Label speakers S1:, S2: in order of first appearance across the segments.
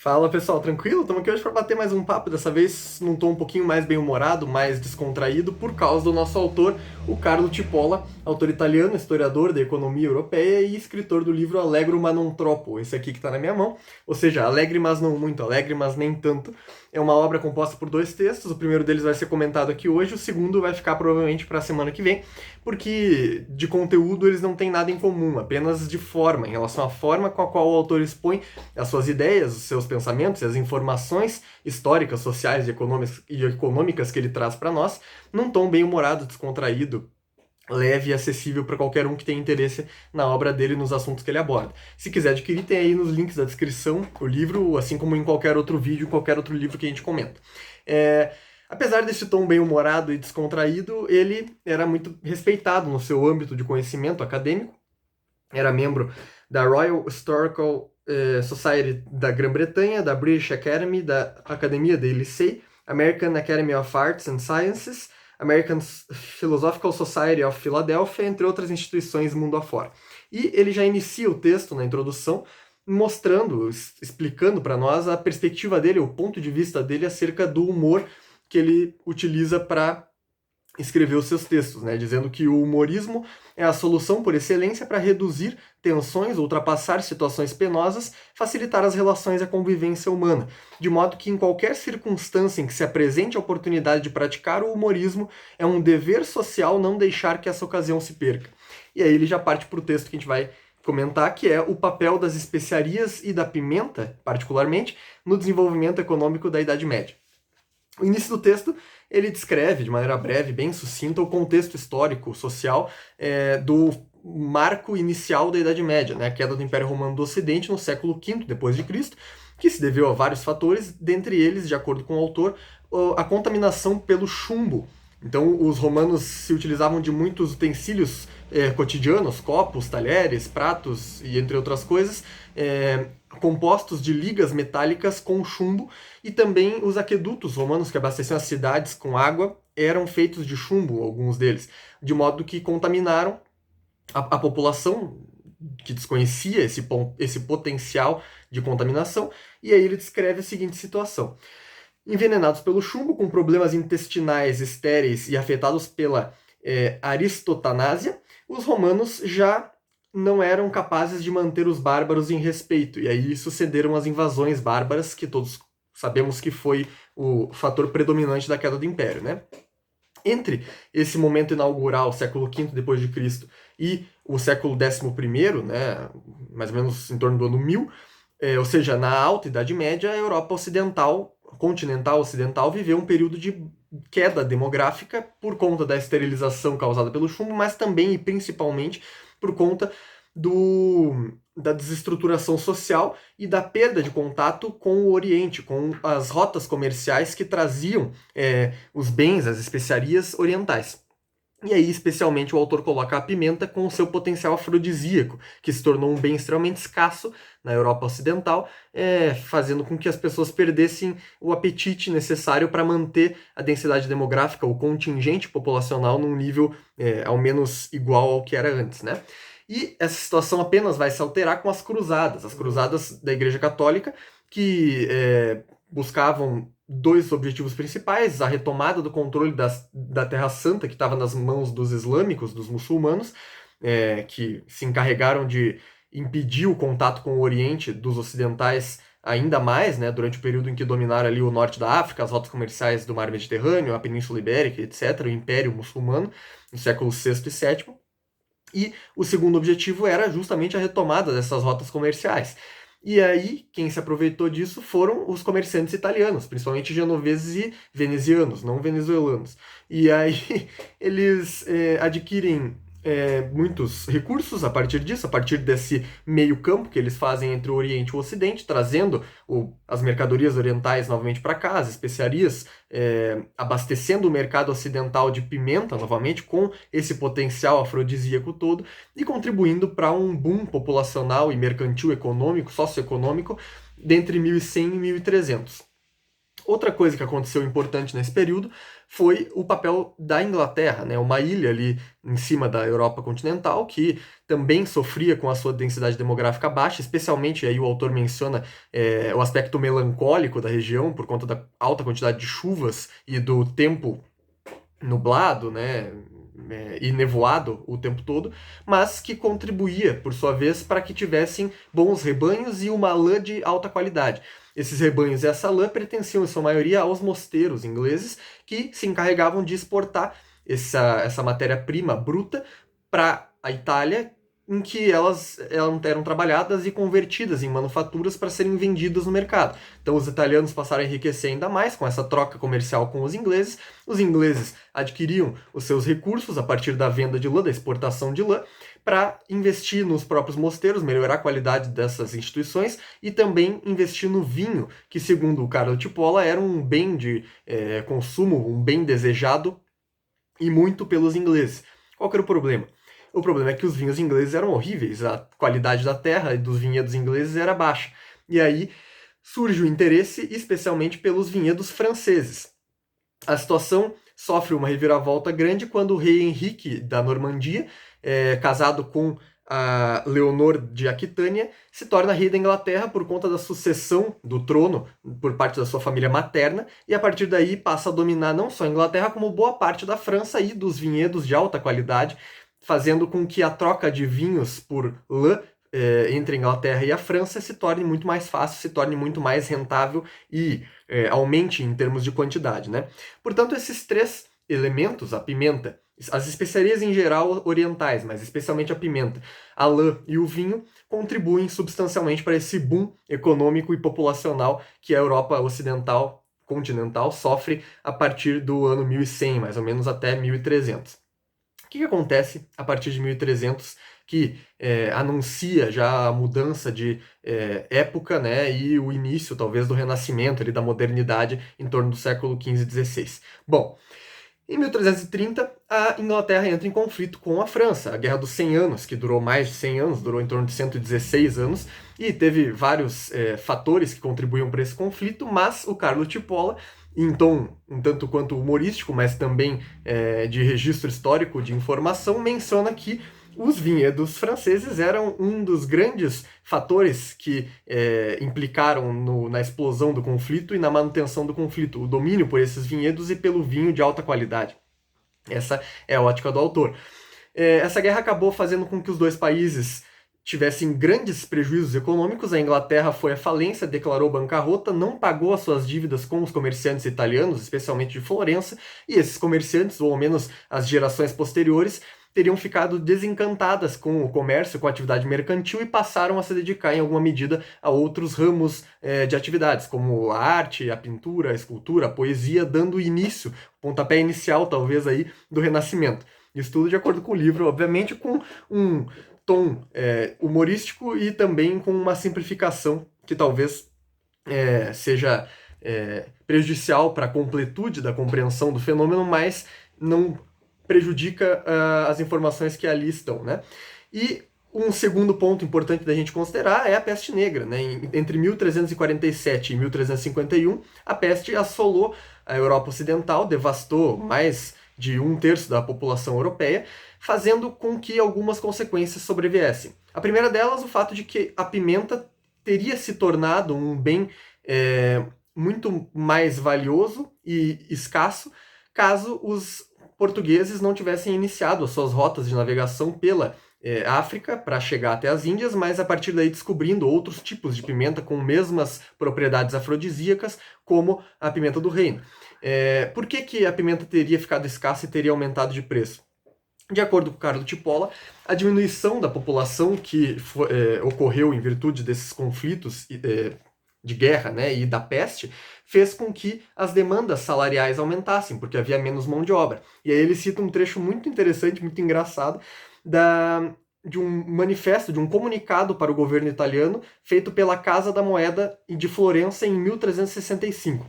S1: Fala pessoal, tranquilo? Estamos aqui hoje para bater mais um papo, dessa vez num tom um pouquinho mais bem-humorado, mais descontraído, por causa do nosso autor, o Carlo Cipolla, autor italiano, historiador da economia europeia e escritor do livro Allegro ma non troppo, esse aqui que está na minha mão, ou seja, alegre mas não muito, alegre mas nem tanto. É uma obra composta por dois textos, o primeiro deles vai ser comentado aqui hoje, o segundo vai ficar provavelmente para a semana que vem, porque de conteúdo eles não têm nada em comum, apenas de forma, em relação à forma com a qual o autor expõe as suas ideias, os seus pensamentos e as informações históricas, sociais e econômicas que ele traz para nós, num tom bem humorado, descontraído, leve e acessível para qualquer um que tenha interesse na obra dele e nos assuntos que ele aborda. Se quiser adquirir, tem aí nos links da descrição o livro, assim como em qualquer outro vídeo, qualquer outro livro que a gente comenta. Apesar desse tom bem humorado e descontraído, ele era muito respeitado no seu âmbito de conhecimento acadêmico, era membro da Royal Historical Society da Grã-Bretanha, da British Academy, da Academia de Lycée, American Academy of Arts and Sciences, American Philosophical Society of Philadelphia, entre outras instituições mundo afora. E ele já inicia o texto na introdução mostrando, explicando para nós a perspectiva dele, o ponto de vista dele acerca do humor que ele utiliza para escrever os seus textos, né? Dizendo que o humorismo é a solução por excelência para reduzir tensões, ultrapassar situações penosas, facilitar as relações e a convivência humana, de modo que em qualquer circunstância em que se apresente a oportunidade de praticar o humorismo, é um dever social não deixar que essa ocasião se perca. E aí ele já parte para o texto que a gente vai comentar, que é o papel das especiarias e da pimenta, particularmente, no desenvolvimento econômico da Idade Média. O início do texto, ele descreve de maneira breve, bem sucinta, o contexto histórico, social do marco inicial da Idade Média, né? A queda do Império Romano do Ocidente no século V depois de Cristo, que se deveu a vários fatores, dentre eles, de acordo com o autor, a contaminação pelo chumbo. Então, os romanos se utilizavam de muitos utensílios cotidianos, copos, talheres, pratos e entre outras coisas, compostos de ligas metálicas com chumbo, e também os aquedutos romanos que abasteciam as cidades com água eram feitos de chumbo, alguns deles, de modo que contaminaram a população que desconhecia esse potencial de contaminação, e aí ele descreve a seguinte situação. Envenenados pelo chumbo, com problemas intestinais estéreis e afetados pela aristotanásia, os romanos já não eram capazes de manter os bárbaros em respeito, e aí sucederam as invasões bárbaras, que todos sabemos que foi o fator predominante da queda do Império, né? Entre esse momento inaugural, século V depois de Cristo, e o século XI, né, mais ou menos em torno do ano 1000, ou seja, na Alta Idade Média, a Europa Ocidental, continental ocidental, viveu um período de queda demográfica por conta da esterilização causada pelo chumbo, mas também e principalmente por conta da desestruturação social e da perda de contato com o Oriente, com as rotas comerciais que traziam os bens, as especiarias orientais. E aí, especialmente, o autor coloca a pimenta com o seu potencial afrodisíaco, que se tornou um bem extremamente escasso na Europa Ocidental, fazendo com que as pessoas perdessem o apetite necessário para manter a densidade demográfica, o contingente populacional, num nível ao menos igual ao que era antes, né? E essa situação apenas vai se alterar com as cruzadas da Igreja Católica, que buscavam dois objetivos principais: a retomada do controle da Terra Santa, que estava nas mãos dos islâmicos, dos muçulmanos, que se encarregaram de impedir o contato com o Oriente dos ocidentais ainda mais, né, durante o período em que dominaram ali o norte da África, as rotas comerciais do Mar Mediterrâneo, a Península Ibérica, etc., o Império Muçulmano, no século VI e VII. E o segundo objetivo era justamente a retomada dessas rotas comerciais. E aí, quem se aproveitou disso foram os comerciantes italianos, principalmente genoveses e venezianos, não venezuelanos. E aí eles adquirem muitos recursos a partir disso, a partir desse meio campo que eles fazem entre o Oriente e o Ocidente, trazendo as mercadorias orientais novamente para cá, as especiarias, abastecendo o mercado ocidental de pimenta novamente com esse potencial afrodisíaco todo e contribuindo para um boom populacional e mercantil econômico, socioeconômico, dentre 1100 e 1300. Outra coisa que aconteceu importante nesse período foi o papel da Inglaterra, né? Uma ilha ali em cima da Europa continental que também sofria com a sua densidade demográfica baixa, especialmente aí o autor menciona o aspecto melancólico da região por conta da alta quantidade de chuvas e do tempo nublado, né? E nevoado o tempo todo, mas que contribuía, por sua vez, para que tivessem bons rebanhos e uma lã de alta qualidade. Esses rebanhos e essa lã pertenciam, em sua maioria, aos mosteiros ingleses, que se encarregavam de exportar essa matéria-prima bruta para a Itália, em que elas eram trabalhadas e convertidas em manufaturas para serem vendidas no mercado. Então os italianos passaram a enriquecer ainda mais com essa troca comercial com os ingleses adquiriam os seus recursos a partir da venda de lã, da exportação de lã, para investir nos próprios mosteiros, melhorar a qualidade dessas instituições e também investir no vinho, que segundo o Carlo Cipolla era um bem de consumo, um bem desejado e muito pelos ingleses. Qual que era o problema? O problema é que os vinhos ingleses eram horríveis, a qualidade da terra e dos vinhedos ingleses era baixa. E aí surge o interesse especialmente pelos vinhedos franceses. A situação sofre uma reviravolta grande quando o rei Henrique da Normandia, casado com a Leonor de Aquitânia, se torna rei da Inglaterra por conta da sucessão do trono por parte da sua família materna, e a partir daí passa a dominar não só a Inglaterra, como boa parte da França e dos vinhedos de alta qualidade, fazendo com que a troca de vinhos por lã entre a Inglaterra e a França se torne muito mais fácil, se torne muito mais rentável e aumente em termos de quantidade, né? Portanto, esses três elementos, a pimenta, as especiarias em geral orientais, mas especialmente a pimenta, a lã e o vinho, contribuem substancialmente para esse boom econômico e populacional que a Europa ocidental, continental, sofre a partir do ano 1100, mais ou menos até 1300. O que acontece a partir de 1300 que anuncia já a mudança de época, né, e o início, talvez, do renascimento, ali, da modernidade em torno do século XV e XVI? Bom, em 1330, a Inglaterra entra em conflito com a França. A Guerra dos 100 Anos, que durou mais de 100 anos, durou em torno de 116 anos, e teve vários fatores que contribuíam para esse conflito, mas o Carlo Cipolla, em tom um tanto quanto humorístico, mas também de registro histórico de informação, menciona que os vinhedos franceses eram um dos grandes fatores que implicaram na explosão do conflito e na manutenção do conflito, o domínio por esses vinhedos e pelo vinho de alta qualidade. Essa é a ótica do autor. Essa guerra acabou fazendo com que os dois países tivessem grandes prejuízos econômicos. A Inglaterra foi à falência, declarou bancarrota, não pagou as suas dívidas com os comerciantes italianos, especialmente de Florença, e esses comerciantes, ou ao menos as gerações posteriores, teriam ficado desencantadas com o comércio, com a atividade mercantil e passaram a se dedicar em alguma medida a outros ramos de atividades, como a arte, a pintura, a escultura, a poesia, dando início, pontapé inicial talvez aí, do Renascimento. Isso tudo de acordo com o livro, obviamente com um tom humorístico e também com uma simplificação que talvez seja prejudicial para a completude da compreensão do fenômeno, mas não prejudica as informações que ali estão, né? E um segundo ponto importante da gente considerar é a peste negra, né? Entre 1347 e 1351, a peste assolou a Europa Ocidental, devastou mais de 1/3 da população europeia, fazendo com que algumas consequências sobreviessem. A primeira delas, o fato de que a pimenta teria se tornado um bem muito mais valioso e escasso caso os portugueses não tivessem iniciado as suas rotas de navegação pela África para chegar até as Índias, mas a partir daí descobrindo outros tipos de pimenta com mesmas propriedades afrodisíacas, como a pimenta do reino. Por que a pimenta teria ficado escassa e teria aumentado de preço? De acordo com Carlo Cipolla, a diminuição da população que ocorreu em virtude desses conflitos de guerra, né, e da peste, fez com que as demandas salariais aumentassem, porque havia menos mão de obra. E aí ele cita um trecho muito interessante, muito engraçado, de um manifesto, de um comunicado para o governo italiano, feito pela Casa da Moeda de Florença em 1365.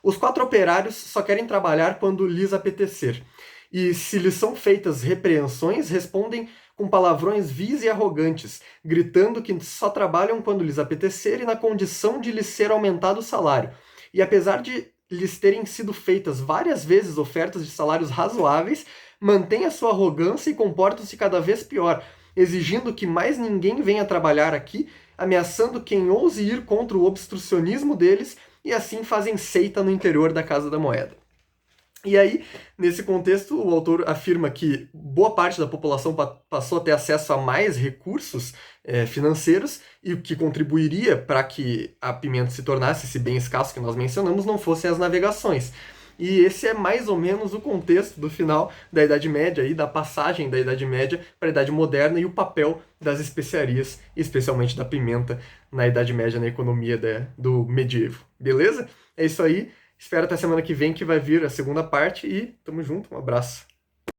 S1: Os 4 operários só querem trabalhar quando lhes apetecer. E se lhes são feitas repreensões, respondem com palavrões vis e arrogantes, gritando que só trabalham quando lhes apetecer e na condição de lhes ser aumentado o salário. e apesar de lhes terem sido feitas várias vezes ofertas de salários razoáveis, mantêm a sua arrogância e comportam-se cada vez pior, exigindo que mais ninguém venha trabalhar aqui, ameaçando quem ouse ir contra o obstrucionismo deles, e assim fazem seita no interior da Casa da Moeda. E aí, nesse contexto, o autor afirma que boa parte da população passou a ter acesso a mais recursos financeiros e o que contribuiria para que a pimenta se tornasse esse bem escasso que nós mencionamos não fossem as navegações. E esse é mais ou menos o contexto do final da Idade Média e da passagem da Idade Média para a Idade Moderna e o papel das especiarias, especialmente da pimenta, na Idade Média, na economia do medievo. Beleza? É isso aí. Espero até semana que vem que vai vir a segunda parte e tamo junto. Um abraço.